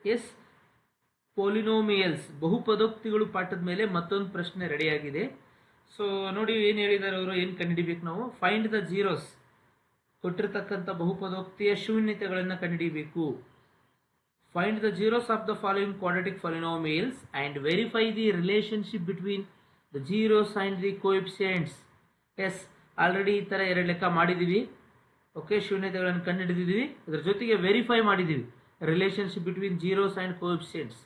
S, ಪೋಲಿನೋಮಿಯಲ್ಸ್ ಬಹುಪದೋಕ್ತಿಗಳು ಪಾಠದ ಮೇಲೆ ಮತ್ತೊಂದು ಪ್ರಶ್ನೆ ರೆಡಿಯಾಗಿದೆ. ಸೊ ನೋಡಿ ಏನು ಹೇಳಿದ್ದಾರೆ ಅವರು, ಏನು ಕಂಡುಹಿಡಿಬೇಕು ನಾವು, ಫೈಂಡ್ ದ ಜೀರೋಸ್, ಕೊಟ್ಟಿರ್ತಕ್ಕಂಥ ಬಹುಪದೋಕ್ತಿಯ ಶೂನ್ಯತೆಗಳನ್ನು ಕಂಡುಹಿಡಿಬೇಕು. Find the zeros of the following quadratic polynomials and verify the relationship between the zeros and the coefficients. Yes, already ಈ ಥರ ಎರಡು ಲೆಕ್ಕ ಮಾಡಿದ್ದೀವಿ. ಓಕೆ, ಶೂನ್ಯತೆಗಳನ್ನು ಕಂಡುಹಿಡಿದಿದ್ದೀವಿ, ಅದರ ಜೊತೆಗೆ ವೆರಿಫೈ ಮಾಡಿದ್ದೀವಿ relationship between zeros and coefficients,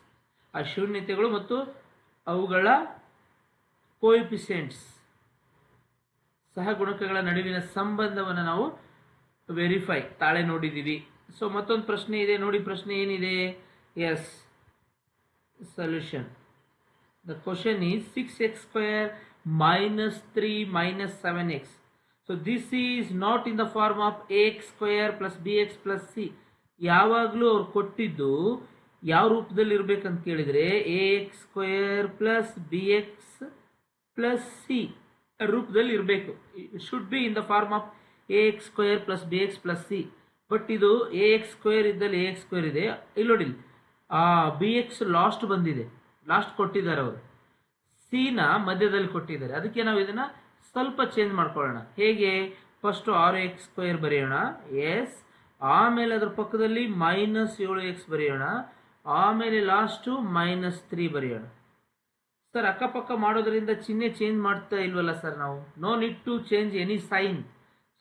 ಆ ಶೂನ್ಯತೆಗಳು ಮತ್ತು ಅವುಗಳ ಕೋಎಫಿಷಿಯೆಂಟ್ಸ್ ಸಹಗುಣಕಗಳ ನಡುವಿನ ಸಂಬಂಧವನ್ನು ನಾವು ವೆರಿಫೈ ತಾಳೆ ನೋಡಿದ್ದೀವಿ. ಸೊ ಮತ್ತೊಂದು ಪ್ರಶ್ನೆ ಇದೆ ನೋಡಿ, ಪ್ರಶ್ನೆ ಏನಿದೆ? Yes, solution. The question is 6x² minus 3 minus 7x. So this is not in the form of ax² plus bx plus c. ಯಾವಾಗಲೂ ಅವ್ರು ಕೊಟ್ಟಿದ್ದು ಯಾವ ರೂಪದಲ್ಲಿ ಇರಬೇಕಂತ ಕೇಳಿದರೆ ax² plus bx plus c ರೂಪದಲ್ಲಿ ಇರಬೇಕು. Should be in the form of ax² plus bx plus c. But ಇದು ax² ಇದ್ದಲ್ಲಿ ax² ಇದೆ, ಇಲ್ಲಿ ನೋಡಿ bx ಲಾಸ್ಟ್ ಬಂದಿದೆ, ಲಾಸ್ಟ್ ಕೊಟ್ಟಿದ್ದಾರೆ ಅವರು, ಸಿ ನ ಮಧ್ಯದಲ್ಲಿ ಕೊಟ್ಟಿದ್ದಾರೆ. ಅದಕ್ಕೆ ನಾವು ಇದನ್ನ ಸ್ವಲ್ಪ ಚೇಂಜ್ ಮಾಡ್ಕೊಳ್ಳೋಣ. ಹೇಗೆ? ಫಸ್ಟ್ 6x² ಬರೆಯೋಣ, ಎಸ್, ಆಮೇಲೆ ಅದರ ಪಕ್ಕದಲ್ಲಿ -7x ಬರೆಯೋಣ, ಆಮೇಲೆ ಲಾಸ್ಟು -3 ಬರೆಯೋಣ. ಸರ್, ಅಕ್ಕಪಕ್ಕ ಮಾಡೋದ್ರಿಂದ ಚಿಹ್ನೆ ಚೇಂಜ್ ಮಾಡ್ತಾ ಇಲ್ವಲ್ಲ ಸರ್ ನಾವು? No need to change any sign.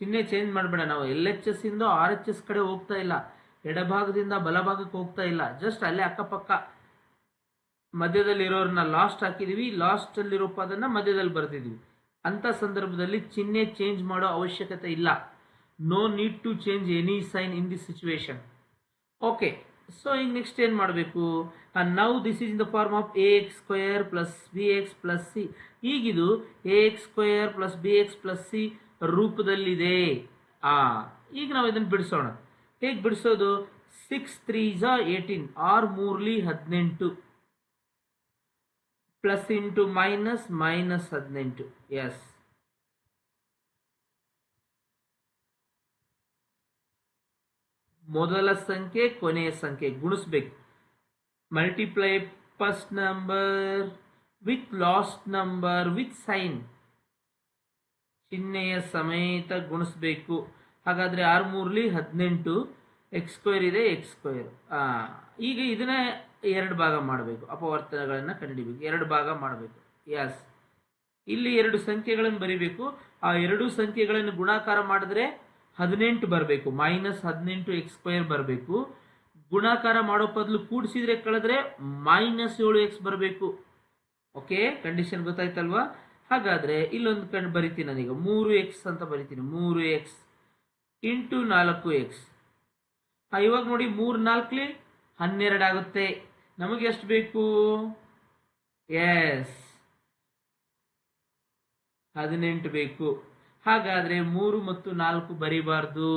ಚಿಹ್ನೆ ಚೇಂಜ್ ಮಾಡಬೇಡ. ನಾವು LHS ಇಂದ RHS ಕಡೆ ಹೋಗ್ತಾ ಇಲ್ಲ, ಎಡಭಾಗದಿಂದ ಬಲಭಾಗಕ್ಕೆ ಹೋಗ್ತಾ ಇಲ್ಲ, ಜಸ್ಟ್ ಅಲ್ಲೇ ಅಕ್ಕಪಕ್ಕ ಮಧ್ಯದಲ್ಲಿ ಇರೋರನ್ನ ಲಾಸ್ಟ್ ಹಾಕಿದೀವಿ, ಲಾಸ್ಟ್ ಅಲ್ಲಿರೋ ಪದನ್ನ ಮಧ್ಯದಲ್ಲಿ ಬರ್ತಿದೀವಿ. ಅಂತ ಸಂದರ್ಭದಲ್ಲಿ ಚಿಹ್ನೆ ಚೇಂಜ್ ಮಾಡೋ ಅವಶ್ಯಕತೆ ಇಲ್ಲ. No need to change any sign in this situation. Okay, so ಈಗ ನೆಕ್ಸ್ಟ್ ಏನು ಮಾಡಬೇಕು? Now this is in the form of ax² plus bx plus c. ಈಗಿದು ax² plus bx plus c ರೂಪದಲ್ಲಿದೆ. ಈಗ ನಾವು ಇದನ್ನು ಬಿಡಿಸೋಣ. ಹೇಗೆ ಬಿಡಿಸೋದು? 6 3s 18, 6 3ಲಿ 18, ಪ್ಲಸ್ ಇಂಟು ಮೈನಸ್ -18. ಎಸ್, ಮೊದಲ ಸಂಖ್ಯೆ ಕೊನೆಯ ಸಂಖ್ಯೆ ಗುಣಿಸ್ಬೇಕು. Multiply first number with last number with sign, ಚಿಹ್ನೆಯ ಸಮೇತ ಗುಣಿಸ್ಬೇಕು. ಹಾಗಾದ್ರೆ 6 3ಲಿ 18, x² ಇದೆ, x². ಈಗ ಇದನ್ನ 2 ಭಾಗ ಮಾಡಬೇಕು, ಅಪವರ್ತನಗಳನ್ನು ಕಂಡುಹಿಡಿಬೇಕು, 2 ಭಾಗ ಮಾಡಬೇಕು. ಎಸ್, ಇಲ್ಲಿ 2 ಸಂಖ್ಯೆಗಳನ್ನು ಬರೀಬೇಕು. ಆ 2 ಸಂಖ್ಯೆಗಳನ್ನು ಗುಣಾಕಾರ ಮಾಡಿದ್ರೆ 18 ಬರಬೇಕು, -18 x² ಬರಬೇಕು. ಗುಣಾಕಾರ ಮಾಡೋ ಬದಲು ಕೂಡಿಸಿದ್ರೆ ಕಳೆದ್ರೆ -7x ಬರಬೇಕು. ಓಕೆ, ಕಂಡೀಷನ್ ಗೊತ್ತಾಯ್ತಲ್ವಾ? ಹಾಗಾದ್ರೆ ಇಲ್ಲೊಂದು ಬರಿತೀನಿ ನಾನೀಗ, 3x ಅಂತ ಬರಿತೀನಿ. 3x into 4x. ಇವಾಗ ನೋಡಿ, 3 4ಲಿ 12 ಆಗುತ್ತೆ. ನಮಗೆ ಎಷ್ಟು ಬೇಕು? ಎಸ್, 18 ಬೇಕು. ಹಾಗಾದ್ರೆ 3 ಮತ್ತು 4 ಬರಿಬಾರ್ದು.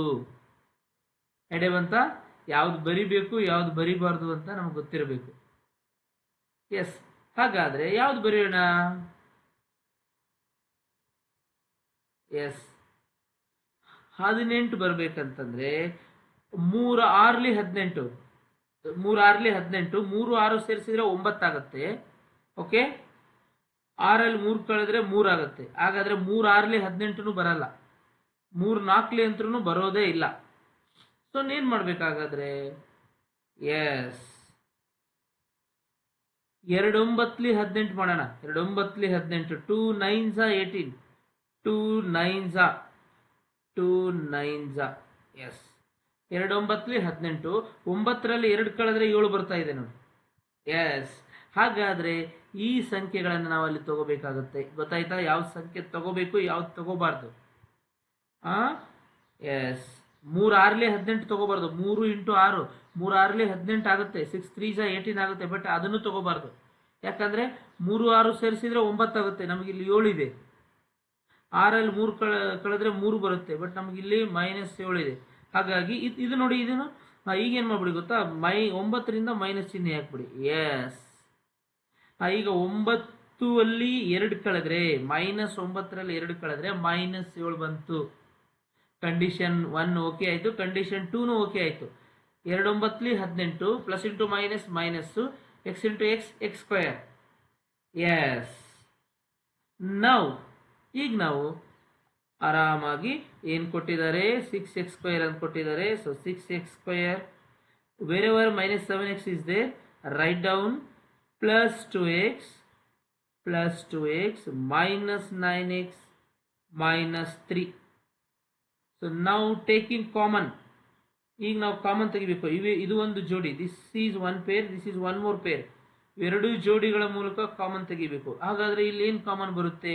ಎಡೆ ಬಂತ? ಯಾವ್ದು ಬರಿಬೇಕು ಯಾವ್ದು ಬರಿಬಾರ್ದು ಅಂತ ನಮ್ಗೆ ಗೊತ್ತಿರಬೇಕು. ಎಸ್, ಹಾಗಾದ್ರೆ ಯಾವ್ದು ಬರೆಯೋಣ? ಎಸ್, 18 ಬರ್ಬೇಕಂತಂದ್ರೆ 3 6ಲಿ 18, 3 6ಲಿ 18, 3 6 ಸೇರಿಸಿದ್ರೆ 9 ಆಗುತ್ತೆ. ಓಕೆ, 6ರಲ್ಲಿ 3 ಕಳೆದ್ರೆ 3 ಆಗುತ್ತೆ. ಹಾಗಾದ್ರೆ 3 6ಲಿ 18 ಬರಲ್ಲ, 3 4ಲಿ ಅಂತೂ ಬರೋದೇ ಇಲ್ಲ. ಸೊ ಏನ್ ಮಾಡ್ಬೇಕಾಗಾದ್ರೆ? ಎಸ್, 2 9ಲಿ 18 ಮಾಡೋಣ. 2 9ಲಿ 18, 2 9s 18, 2 9s 2 9s. ಎಸ್, 2 9ಲಿ 18, 9ರಲ್ಲಿ 2 ಕಳೆದ್ರೆ 7 ಬರ್ತಾ ಇದೆ ನೋಡಿ. ಎಸ್, ಹಾಗಾದ್ರೆ ಈ ಸಂಖ್ಯೆಗಳನ್ನು ನಾವು ಅಲ್ಲಿ ತಗೋಬೇಕಾಗುತ್ತೆ. ಗೊತ್ತಾಯ್ತಾ? ಯಾವ ಸಂಖ್ಯೆ ತಗೋಬೇಕು ಯಾವ್ದು ತಗೋಬಾರ್ದು? ಎಸ್, 3 6ಲಿ 18 ತಗೋಬಾರ್ದು. 3 ಇಂಟು 6, 3 6ಲಿ 18 ಆಗುತ್ತೆ, 6 3s 18 ಆಗುತ್ತೆ. ಬಟ್ ಅದನ್ನು ತಗೋಬಾರ್ದು. ಯಾಕಂದ್ರೆ 3 6 ಸೇರಿಸಿದ್ರೆ 9 ಆಗುತ್ತೆ. ನಮಗಿಲ್ಲಿ 7 ಇದೆ. 6ರಲ್ಲಿ 3 ಕಳೆದ್ರೆ 3 ಬರುತ್ತೆ. ಬಟ್ ನಮಗಿಲ್ಲಿ -7 ಇದೆ. ಹಾಗಾಗಿ ಇದು ನೋಡಿ, ಇದನ್ನು ಈಗೇನು ಮಾಡ್ಬಿಡಿ ಗೊತ್ತಾ? 9ರಿಂದ ಮೈನಸ್ ಚಿಹ್ನೆ ಹಾಕ್ಬಿಡಿ. ಎಸ್, ಈಗ 9 ಅಲ್ಲಿ 2 ಕಳೆದ್ರೆ -9ರಲ್ಲಿ 2 ಕಳೆದ್ರೆ -7 ಬಂತು. ಕಂಡೀಷನ್ 1 ಓಕೆ ಆಯ್ತು, ಕಂಡೀಷನ್ 2 ಓಕೆ ಆಯ್ತು. 2 9 18 plus into minus minus x into x square. Yes, ನಾವು ಈಗ ನಾವು ಆರಾಮಾಗಿ ಏನು ಕೊಟ್ಟಿದ್ದಾರೆ, 6x² ಅಂತ ಕೊಟ್ಟಿದ್ದಾರೆ. So 6x², wherever -7x is there, write down +2x minus 9x minus 3. So now taking common, ಈಗ ನಾವು ಕಾಮನ್ ತೆಗಿಬೇಕು. ಇದು ಒಂದು ಜೋಡಿ, this is one pair, this is one more pair. ಎರಡು ಜೋಡಿಗಳ ಮೂಲಕ ಕಾಮನ್ ತೆಗಿಬೇಕು. ಹಾಗಾದ್ರೆ ಇಲ್ಲಿ ಏನು ಕಾಮನ್ ಬರುತ್ತೆ?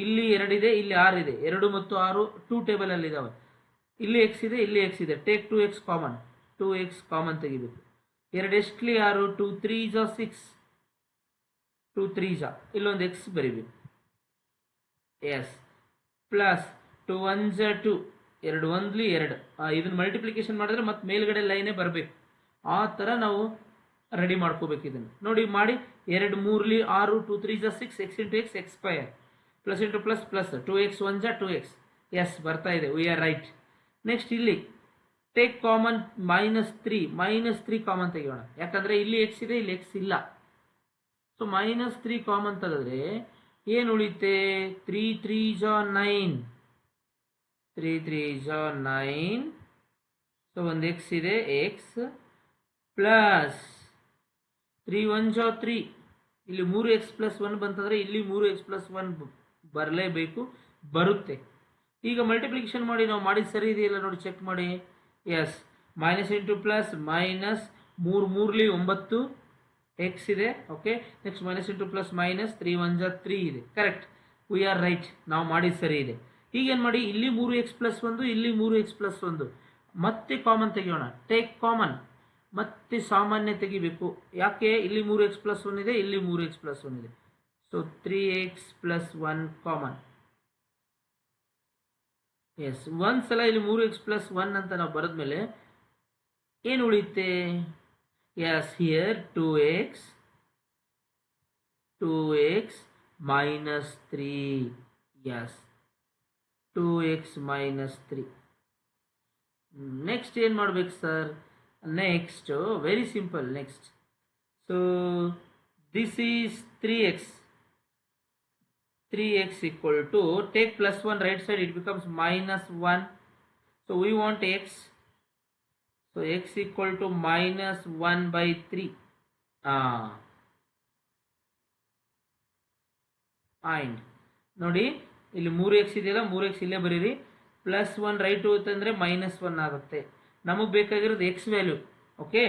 ಇಲ್ಲಿ 2 ಇದೆ, ಇಲ್ಲಿ 6 ಇದೆ. 2 ಮತ್ತು 6 2 ಟೇಬಲ್ ಅಲ್ಲಿ ಇದಾವೆ. ಇಲ್ಲಿ x ಇದೆ, ಇಲ್ಲಿ x ಇದೆ. Take 2x common, 2x common ತೆಗಿಬೇಕು. 2 ಎಷ್ಟಲಿ 6, 2 3 6, 2 3 ಇಲ್ಲೊಂದು x ಬರಿಬೇಕು. Yes, plus 2 1 2, 2 1 2. ಇದನ್ನ ಮಲ್ಟಿಪ್ಲಿಕೇಶನ್ ಮಾಡಿದ್ರೆ ಮತ್ತೆ ಮೇಲ್ಗಡೆ ಲೈನೇ ಬರಬೇಕು. ಆ ಥರ ನಾವು ರೆಡಿ ಮಾಡ್ಕೋಬೇಕು ಇದನ್ನು. ನೋಡಿ ಮಾಡಿ, 2 3 6, 2 3 6, x into x square, plus into plus plus 2x 1 2x. Yes, ಬರ್ತಾ ಇದೆ, ವಿ ಆರ್ ರೈಟ್. ನೆಕ್ಸ್ಟ್ ಇಲ್ಲಿ ಟೇಕ್ ಕಾಮನ್ -3 ಕಾಮನ್ ತೆಗೆಯೋಣ. ಯಾಕಂದರೆ ಇಲ್ಲಿ x ಇದೆ, ಇಲ್ಲಿ x ಇಲ್ಲ. ಸೊ -3 ಕಾಮನ್ ತೆಗೆದ್ರೆ ಏನು ಉಳಿತೆ? 3 3 9, 3 3 9. ಸೊ ಒಂದು x ಇದೆ, x ಪ್ಲಸ್ 3 1 3. ಇಲ್ಲಿ 3x ಪ್ಲಸ್ 1 ಬಂತಂದರೆ ಇಲ್ಲಿ 3x ಪ್ಲಸ್ 1 ಬರಲೇಬೇಕು, ಬರುತ್ತೆ. ಈಗ ಮಲ್ಟಿಪ್ಲಿಕೇಶನ್ ಮಾಡಿ ನಾವು ಮಾಡಿದ ಸರಿ ಇದೆಯಲ್ಲ ನೋಡಿ, ಚೆಕ್ ಮಾಡಿ. Yes, minus into plus minus 3 3 9 x ಇದೆ. Okay, next minus into plus minus 3 1 3 ಇದೆ. ಕರೆಕ್ಟ್, ವಿ ಆರ್ ರೈಟ್, ನಾವು ಮಾಡಿದ ಸರಿ ಇದೆ. ಈಗೇನು ಮಾಡಿ, ಇಲ್ಲಿ 3x ಪ್ಲಸ್ 1, ಇಲ್ಲಿ 3x ಪ್ಲಸ್ 1 ಮತ್ತೆ ಕಾಮನ್ ತೆಗೆಯೋಣ. ಟೇಕ್ ಕಾಮನ್, ಮತ್ತೆ ಸಾಮಾನ್ಯ ತೆಗಿಬೇಕು. ಯಾಕೆ? ಇಲ್ಲಿ 3x ಪ್ಲಸ್ 1 ಇದೆ, ಇಲ್ಲಿ 3x ಪ್ಲಸ್ 1 ಇದೆ. So 3x plus 1 common. S, ಒಂದ್ಸಲ ಇಲ್ಲಿ 3x ಪ್ಲಸ್ 1 ಅಂತ ನಾವು ಬರೆದ್ಮೇಲೆ ಏನು ಉಳಿಯುತ್ತೆ? Yes, here 2x minus 3. Yes, 2x minus 3. Next ಏನು ಮಾಡ್ಬೇಕು sir? Next very simple. Next, so this is 3x equal to, take plus 1 right side, it becomes -1. So we want x, so x equal to -1/3. and ನೋಡಿ ಇಲ್ಲಿ 3x ಇದೆಯಲ್ಲ, 3x ಇಲ್ಲೇ ಬರೀರಿ. Plus 1 right ಹೋಗುತ್ತಂದ್ರೆ -1 ಆಗುತ್ತೆ. ನಮಗೆ ಬೇಕಾಗಿರೋದು x ವ್ಯಾಲ್ಯೂ. ಓಕೆ,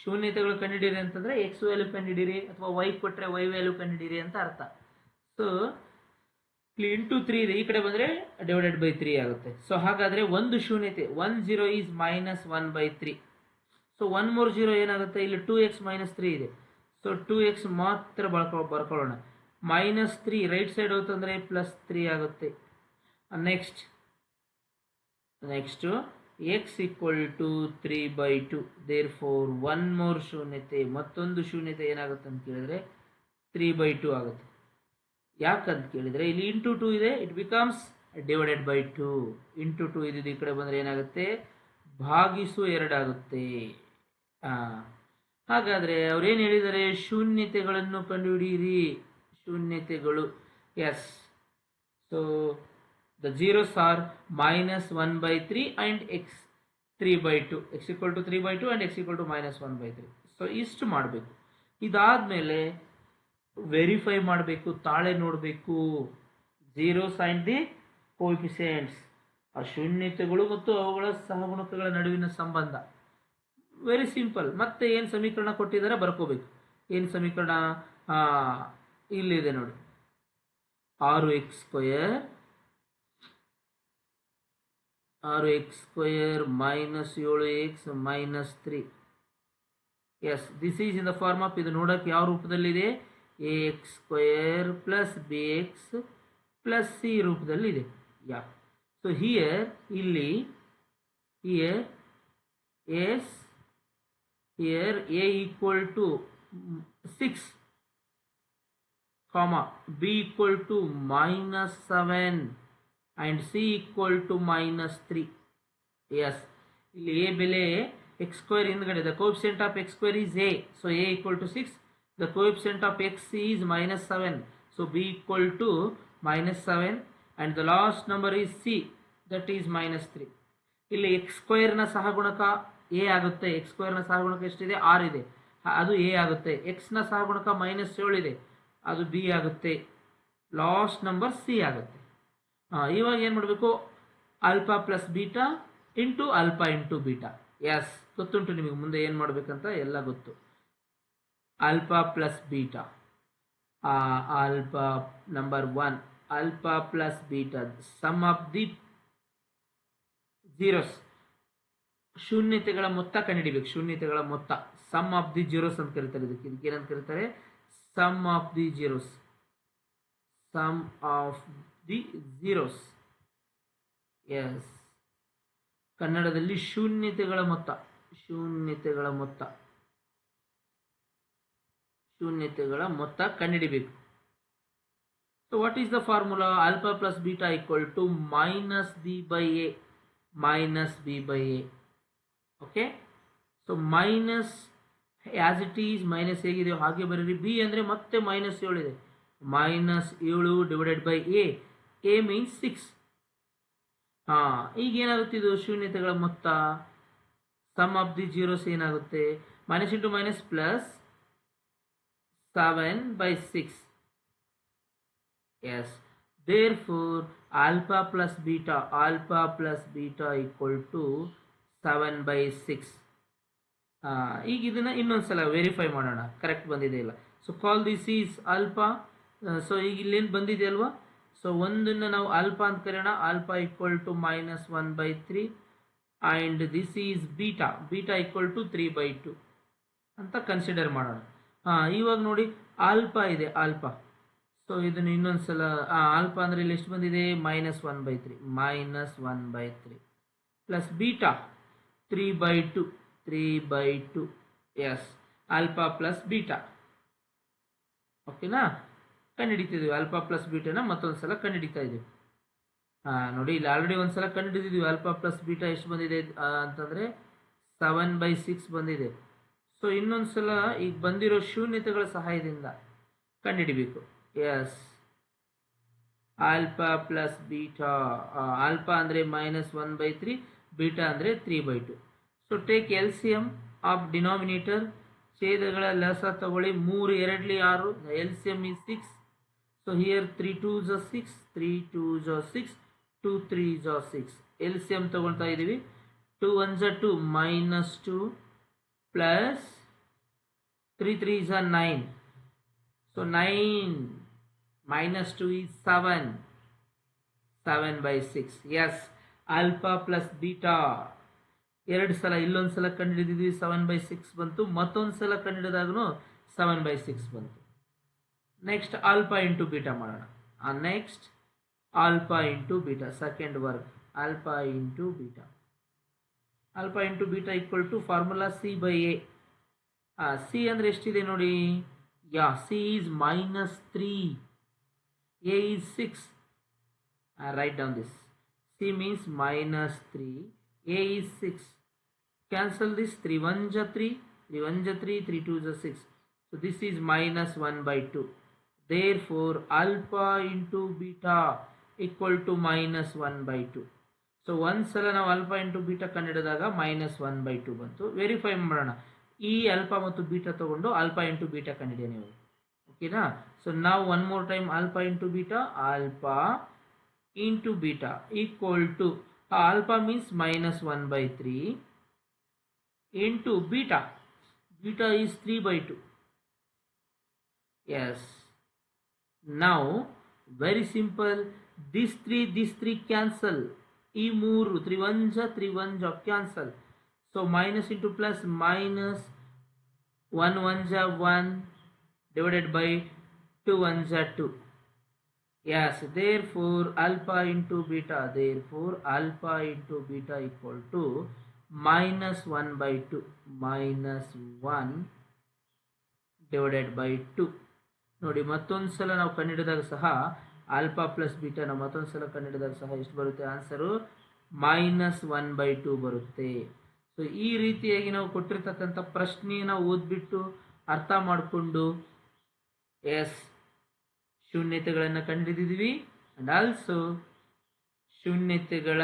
ಶೂನ್ಯತೆಗಳು ಕಂಡುಹಿಡಿಯಿರಿ ಅಂತಂದರೆ x ವ್ಯಾಲ್ಯೂ ಕಂಡುಹಿಡಿಯಿರಿ, ಅಥವಾ y ಕೊಟ್ಟರೆ y ವ್ಯಾಲ್ಯೂ ಕಂಡುಹಿಡಿಯಿರಿ ಅಂತ ಅರ್ಥ. ಸೊ ಇಲ್ಲಿ ಇಂಟು 3 ಇದೆ, ಈ ಕಡೆ ಬಂದರೆ /3 ಆಗುತ್ತೆ. ಸೊ ಹಾಗಾದರೆ ಒಂದು ಶೂನ್ಯತೆ 1 0 ಈಸ್ -1/3. ಸೊ 1 more 0 ಏನಾಗುತ್ತೆ? ಇಲ್ಲಿ 2x - 3 ಇದೆ. ಸೊ 2x ಮಾತ್ರ ಬರ್ಕೊಳ್ಳೋಣ. -3 ರೈಟ್ ಸೈಡ್ ಹೋಗ್ತಂದ್ರೆ +3 ಆಗುತ್ತೆ. Next x equal to 3/2. therefore one more ಶೂನ್ಯತೆ, ಮತ್ತೊಂದು ಶೂನ್ಯತೆ ಏನಾಗುತ್ತೆ ಅಂತ ಕೇಳಿದ್ರೆ 3/2 ಆಗುತ್ತೆ. ಯಾಕಂತ ಕೇಳಿದರೆ ಇಲ್ಲಿ ಇಂಟು 2 ಇದೆ, ಇಟ್ ಬಿಕಮ್ಸ್ /2. ಇಂಟು 2 ಇದ್ದಿದ್ದು ಈ ಕಡೆ ಬಂದರೆ ಏನಾಗುತ್ತೆ? ಭಾಗಿಸು 2 ಆಗುತ್ತೆ. ಹಾಗಾದರೆ ಅವ್ರೇನು ಹೇಳಿದ್ದಾರೆ? ಶೂನ್ಯತೆಗಳನ್ನು ಕಂಡುಹಿಡಿಯಿರಿ. ಶೂನ್ಯತೆಗಳು, yes. So the zeros are -1/3 and x 3/2. x equal to 3/2 and x equal to -1/3. So ಇಷ್ಟು ಮಾಡಬೇಕು. ಇದಾದಮೇಲೆ ವೆರಿಫೈ ಮಾಡಬೇಕು, ತಾಳೆ ನೋಡಬೇಕು. zeros and the coefficients, ಆ ಶೂನ್ಯತೆಗಳು ಮತ್ತು ಅವುಗಳ ಸಹಗುಣಕಗಳ ನಡುವಿನ ಸಂಬಂಧ. Very simple. ಮತ್ತೆ ಏನು ಸಮೀಕರಣ ಕೊಟ್ಟಿದ್ದಾರೆ ಬರ್ಕೋಬೇಕು. ಏನು ಸಮೀಕರಣ? ಇಲ್ಲಿದೆ ನೋಡಿ, 6x² minus 7x minus 3. Yes, this is in the form of, ಇದು ನೋಡೋಕೆ ಯಾವ ರೂಪದಲ್ಲಿದೆ? ax² plus bx plus c ರೂಪದಲ್ಲಿದೆ. ಯಾ, ಸೊ ಹಿಯರ್ ಇಲ್ಲಿ here a equal to 6, b equal to -7 and c equal to -3. Yes, ಇಲ್ಲಿ a ಬೆಲೆ x square ಹಿಂದ್ಗಡೆ the coefficient of x square is a, so a equal to 6. The coefficient of x is -7, so b equal to -7, and the last number is c, that is -3. ಇಲ್ಲಿ X ಸ್ಕ್ವೇರ್ನ ಸಹಗುಣಕ A ಆಗುತ್ತೆ. X ಸ್ಕ್ವೇರ್ನ ಸಹಗುಣಕ ಎಷ್ಟಿದೆ? 6 ಇದೆ, ಅದು A ಆಗುತ್ತೆ. ಎಕ್ಸ್ನ ಸಹಗುಣಕ -7 ಇದೆ, ಅದು B ಆಗುತ್ತೆ. ಲಾಸ್ಟ್ ನಂಬರ್ ಸಿ ಆಗುತ್ತೆ. ಇವಾಗ ಏನು ಮಾಡಬೇಕು? Alpha plus beta into alpha into beta. Yes, ಗೊತ್ತುಂಟು ನಿಮಗೆ ಮುಂದೆ ಏನು ಮಾಡಬೇಕಂತ ಎಲ್ಲ ಗೊತ್ತು. Alpha plus beta, alpha number 1, alpha plus beta, sum of the zeros, ಶೂನ್ಯತೆಗಳ ಮೊತ್ತ ಕಂಡುಹಿಡಿಬೇಕು. ಶೂನ್ಯತೆಗಳ ಮೊತ್ತ, ಸಮ್ ಆಫ್ ದಿ ಜೀರೋಸ್ ಅಂತ ಕರೀತಾರೆ. ಇದಕ್ಕೆ ಏನಂತ ಕರೀತಾರೆ? Sum of the zeros. Sum of the zeros, yes. ಕನ್ನಡದಲ್ಲಿ ಶೂನ್ಯತೆಗಳ ಮೊತ್ತ. ಶೂನ್ಯತೆಗಳ ಮೊತ್ತ, ಶೂನ್ಯತೆಗಳ ಮೊತ್ತ ಕಂಡುಹಿಡಿಬೇಕು. So what is the formula? Alpha plus beta equal to minus b by a, minus b by a. okay, so minus as it is minus ಹೇಗಿದೆ ಹಾಗೆ ಬರೀರಿ. b ಅಂದರೆ ಮತ್ತೆ -7 ಇದೆ, -7 divided by a, a means 6. ಈಗ ಏನಾಗುತ್ತೆ? ಇದು ಶೂನ್ಯತೆಗಳ ಮೊತ್ತ. ಸಮ್ ಆಫ್ ದಿ ಜೀರೋಸ್ ಏನಾಗುತ್ತೆ? Minus into minus plus 7/6. Yes, therefore alpha plus beta equal to 7/6. ಈಗ ಇದನ್ನ ಇನ್ನೊಂದ್ಸಲ ವೆರಿಫೈ ಮಾಡೋಣ ಕರೆಕ್ಟ್ ಬಂದಿದೆ ಇಲ್ಲ. So call this is alpha. So ಈಗ ಇಲ್ಲೇನು ಬಂದಿದೆ ಅಲ್ವಾ? ಸೊ ಒಂದನ್ನು ನಾವು ಆಲ್ಫಾ ಅಂತ ಕರೆಯೋಣ. Alpha equal to -1/3 and this is beta. Beta equal to 3/2 ಅಂತ ಕನ್ಸಿಡರ್ ಮಾಡೋಣ. ಇವಾಗ ನೋಡಿ, ಆಲ್ಫಾ ಇದೆ, ಆಲ್ಫಾ. ಸೊ ಇದನ್ನು ಇನ್ನೊಂದ್ಸಲ, ಆಲ್ಫಾ ಅಂದರೆ ಇಲ್ಲಿ ಎಷ್ಟು ಬಂದಿದೆ? -1/3, -1/3 plus beta 3/2. Yes, alpha plus beta. ಓಕೆನಾ? ಕಂಡುಹಿಡಿತಿದ್ದೀವಿ ಆಲ್ಫಾ ಪ್ಲಸ್ ಬೀಟಾನ ಮತ್ತೊಂದು ಸಲ ಕಂಡುಹಿಡಿತಾ ಇದ್ದೀವಿ. ನೋಡಿ, ಇಲ್ಲಿ ಆಲ್ರೆಡಿ ಒಂದ್ಸಲ ಕಂಡುಹಿಡಿದಿದ್ದೀವಿ. ಆಲ್ಫಾ ಪ್ಲಸ್ ಬೀಟಾ ಎಷ್ಟು ಬಂದಿದೆ ಅಂತಂದರೆ 7/6 ಬಂದಿದೆ. ಸೊ ಇನ್ನೊಂದ್ಸಲ ಈಗ ಬಂದಿರೋ ಶೂನ್ಯತೆಗಳ ಸಹಾಯದಿಂದ ಕಂಡುಹಿಡಿಬೇಕು. Yes, alpha plus beta. Alpha ಅಂದರೆ -1/3, ಬೀಟಾ ಅಂದರೆ 3/2. So take L C M of denominator. ಛೇದಗಳ ಲಸ ತಗೊಳ್ಳಿ. 3 2 6, L C M is 6. So here 3 2s are 6, 3 2s are 6, 2 3s are 6. L C M ತಗೊಳ್ತಾ ಇದ್ದೀವಿ. 2 1s are 2, -2 plus 3 3s are 9. So 9 minus 2 is 7. 7/6. Yes, alpha plus beta. ಎರಡು ಸಲ, ಇಲ್ಲೊಂದು ಸಲ ಕಂಡುಹಿಡಿದಿದ್ವಿ 7/6 ಬಂತು, ಮತ್ತೊಂದು ಸಲ ಕಂಡುಹಿಡಿದಾಗೂ 7/6 ಬಂತು. ನೆಕ್ಸ್ಟ್ ಆಲ್ಫಾ ಇಂಟು ಬೀಟಾ ಮಾಡೋಣ. Next alpha into beta, second work. Alpha into beta. Alpha into beta equal to formula c/a. C ಅಂದರೆ ಎಷ್ಟಿದೆ ನೋಡಿ? Yeah, c is -3, a is 6. Write down this. C means -3, a is 6. Cancel this. 3 1s are 3, 3 1s are 3, 3 2s are 6. So this is -1/2. Therefore alpha into beta equal to -1/2. So ಒಂದ್ಸಲ ನಾವು alpha into beta ಕಂಡುಹಿಡಿದಾಗ -1/2 ಬಂತು. Verify ಮಾಡೋಣ. ಈ alpha ಮತ್ತು beta ತಗೊಂಡು alpha into beta ಕಂಡುಹಿಡಿಯ ನೀವು. ಓಕೆನಾ? So ನಾವು one more time alpha into beta. Alpha into beta equal to, alpha means -1/3 into beta. Beta is 3/2. Yes, ನಾವು ವೆರಿ ಸಿಂಪಲ್. This 3 cancel. ಈ 3 3 1s cancel. So minus into plus, minus 1 1s are 1 divided by 2 1s are 2. Yes, therefore alpha into beta. Therefore alpha into beta equal to -1/2. -1 divided by 2. ನೋಡಿ, ಮತ್ತೊಂದು ಸಲ ನಾವು ಕಂಡುಹಿಡಿದಾಗ ಸಹ alpha plus beta ನಾವು ಮತ್ತೊಂದು ಸಲ ಕಂಡುಹಿಡಿದಾಗ ಸಹ ಎಷ್ಟು ಬರುತ್ತೆ? ಆನ್ಸರು -1/2 ಬರುತ್ತೆ. ಸೊ ಈ ರೀತಿಯಾಗಿ ನಾವು ಕೊಟ್ಟಿರ್ತಕ್ಕಂಥ ಪ್ರಶ್ನೆಯನ್ನು ಓದ್ಬಿಟ್ಟು ಅರ್ಥ ಮಾಡಿಕೊಂಡು ಎಸ್ ಶೂನ್ಯತೆಗಳನ್ನು ಕಂಡುಹಿಡಿದಿದ್ದೀವಿ. ಆ್ಯಂಡ್ ಆಲ್ಸೋ ಶೂನ್ಯತೆಗಳ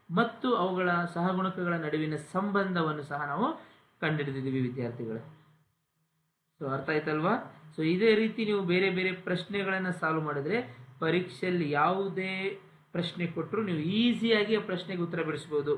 ಮತ್ತು ಅವುಗಳ ಸಹಗುಣಕಗಳ ನಡುವಿನ ಸಂಬಂಧವನ್ನು ಸಹ ನಾವು ಕಂಡುಹಿಡಿದಿದ್ದೀವಿ ವಿದ್ಯಾರ್ಥಿಗಳು. ಸೊ ಅರ್ಥ ಆಯ್ತಲ್ವಾ? ಸೊ ಇದೇ ರೀತಿ ನೀವು ಬೇರೆ ಬೇರೆ ಪ್ರಶ್ನೆಗಳನ್ನು ಸಾಲ್ವ್ ಮಾಡಿದ್ರೆ ಪರೀಕ್ಷೆಯಲ್ಲಿ ಯಾವುದೇ ಪ್ರಶ್ನೆ ಕೊಟ್ಟರು ನೀವು ಈಸಿಯಾಗಿ ಆ ಪ್ರಶ್ನೆಗೆ ಉತ್ತರ ಬಿಡಿಸ್ಬೋದು.